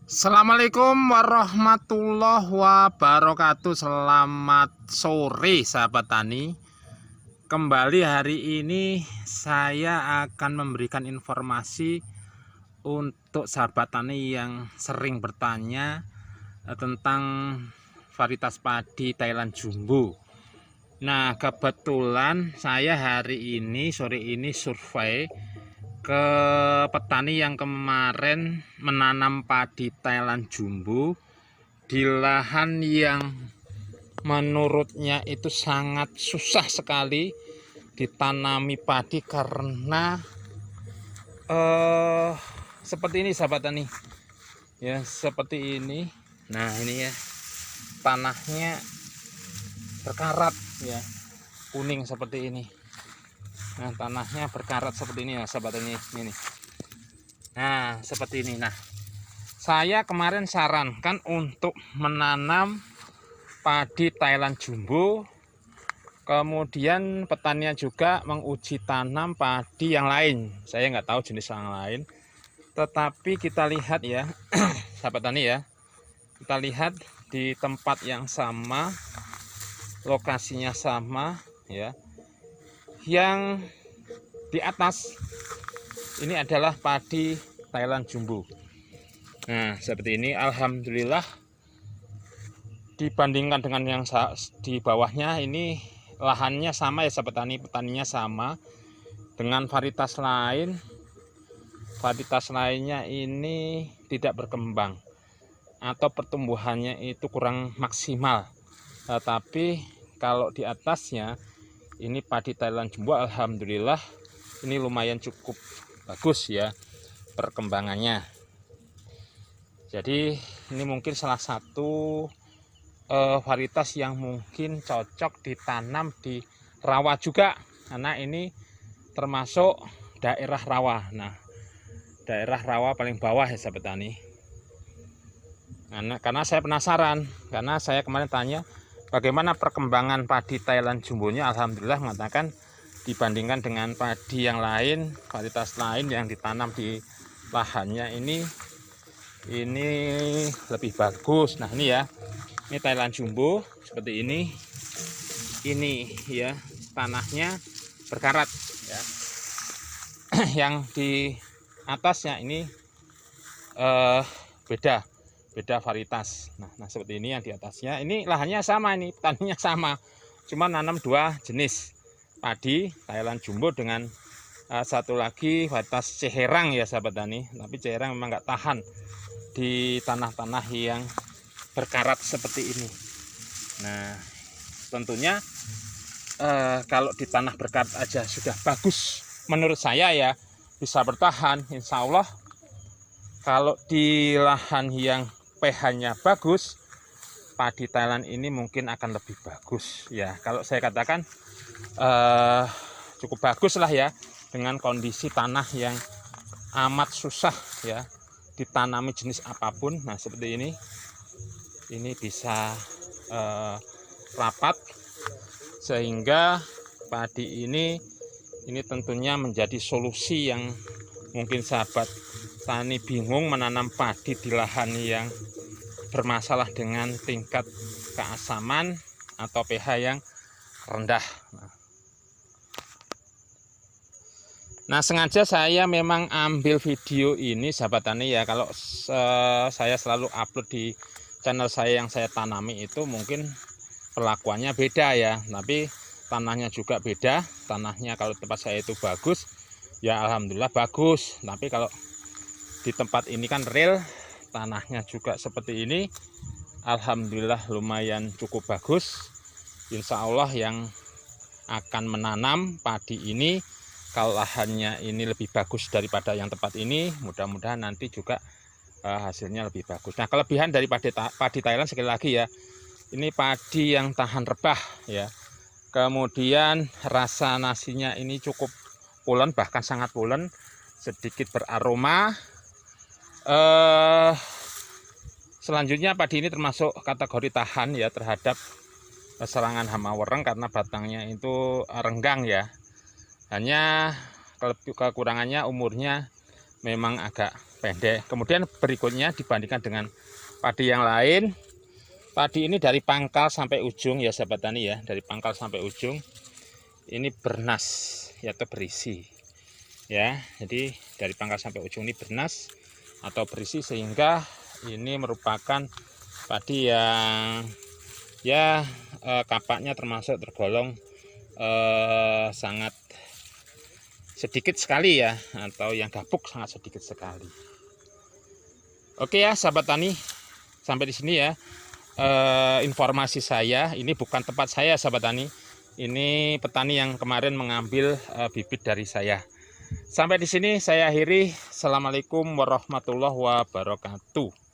Assalamualaikum warahmatullahi wabarakatuh. Selamat sore sahabat tani. Kembali hari ini saya akan memberikan informasi untuk sahabat tani yang sering bertanya tentang varietas padi Thailand Jumbo. Nah, kebetulan saya hari ini sore ini survei ke petani yang kemarin menanam padi Thailand Jumbo di lahan yang menurutnya itu sangat susah sekali ditanami padi karena seperti ini sahabat tani ya, seperti ini. Nah, ini ya, tanahnya berkarat ya, kuning seperti ini. Nah, tanahnya berkarat seperti ini ya sahabat ini. Nah, seperti ini. Nah, saya kemarin sarankan untuk menanam padi Thailand Jumbo. Kemudian petaninya juga menguji tanam padi yang lain. Saya nggak tahu jenis yang lain. Tetapi kita lihat ya, sahabat tani ya. Kita lihat di tempat yang sama, lokasinya sama ya. Yang di atas ini adalah padi Thailand Jumbo. Nah, seperti ini. Alhamdulillah dibandingkan dengan yang di bawahnya, ini lahannya sama ya sahabat tani, petaninya sama dengan varietas lain. Varietas lainnya ini tidak berkembang atau pertumbuhannya itu kurang maksimal. Tetapi kalau di atasnya ini padi Thailand Jumbo, alhamdulillah ini lumayan cukup bagus ya perkembangannya. Jadi ini mungkin salah satu varietas yang mungkin cocok ditanam di rawa juga, karena ini termasuk daerah rawa. Nah, daerah rawa paling bawah ya sahabat tani. Karena saya penasaran, karena saya kemarin tanya bagaimana perkembangan padi Thailand Jumbo-nya. Alhamdulillah mengatakan dibandingkan dengan padi yang lain, varietas lain yang ditanam di lahannya ini lebih bagus. Nah, ini ya, ini Thailand Jumbo seperti ini. Ini ya, tanahnya berkarat ya. Yang di atasnya ini beda varietas. Nah, seperti ini yang di atasnya. Ini lahannya sama, ini taninya sama, cuma nanam dua jenis padi Thailand Jumbo dengan satu lagi varietas Ceherang ya sahabat tani. Tapi Ceherang memang nggak tahan di tanah-tanah yang berkarat seperti ini. Nah, tentunya kalau di tanah berkarat aja sudah bagus, menurut saya ya bisa bertahan. Insya Allah kalau di lahan yang pH-nya bagus, padi Thailand ini mungkin akan lebih bagus ya. Kalau saya katakan cukup bagus lah ya, dengan kondisi tanah yang amat susah ya ditanami jenis apapun. Nah, seperti ini bisa rapat sehingga padi ini tentunya menjadi solusi yang mungkin sahabat tani bingung menanam padi di lahan yang bermasalah dengan tingkat keasaman atau pH yang rendah. Nah, sengaja saya memang ambil video ini sahabat tani ya. Kalau saya selalu upload di channel saya yang saya tanami itu mungkin perlakuannya beda ya, tapi tanahnya juga beda. Tanahnya kalau tempat saya itu bagus ya, alhamdulillah bagus. Tapi kalau di tempat ini kan real, tanahnya juga seperti ini, alhamdulillah lumayan cukup bagus. Insya Allah yang akan menanam padi ini, kalau lahannya ini lebih bagus daripada yang tempat ini, mudah-mudahan nanti juga hasilnya lebih bagus. Nah, kelebihan dari padi Thailand sekali lagi ya, ini padi yang tahan rebah ya. Kemudian rasa nasinya ini cukup pulen, bahkan sangat pulen, sedikit beraroma. Selanjutnya padi ini termasuk kategori tahan ya terhadap serangan hama wereng karena batangnya itu renggang ya. Hanya kekurangannya umurnya memang agak pendek. Kemudian berikutnya dibandingkan dengan padi yang lain, padi ini dari pangkal sampai ujung ya sahabat tani ya, dari pangkal sampai ujung ini bernas atau berisi ya. Jadi dari pangkal sampai ujung ini bernas atau berisi, sehingga ini merupakan padi yang ya kapaknya termasuk tergolong sangat sedikit sekali ya, atau yang gabuk sangat sedikit sekali. Oke ya sahabat tani, sampai di sini ya informasi saya. Ini bukan tempat saya sahabat tani, ini petani yang kemarin mengambil bibit dari saya. Sampai di sini saya akhiri. Assalamualaikum warahmatullahi wabarakatuh.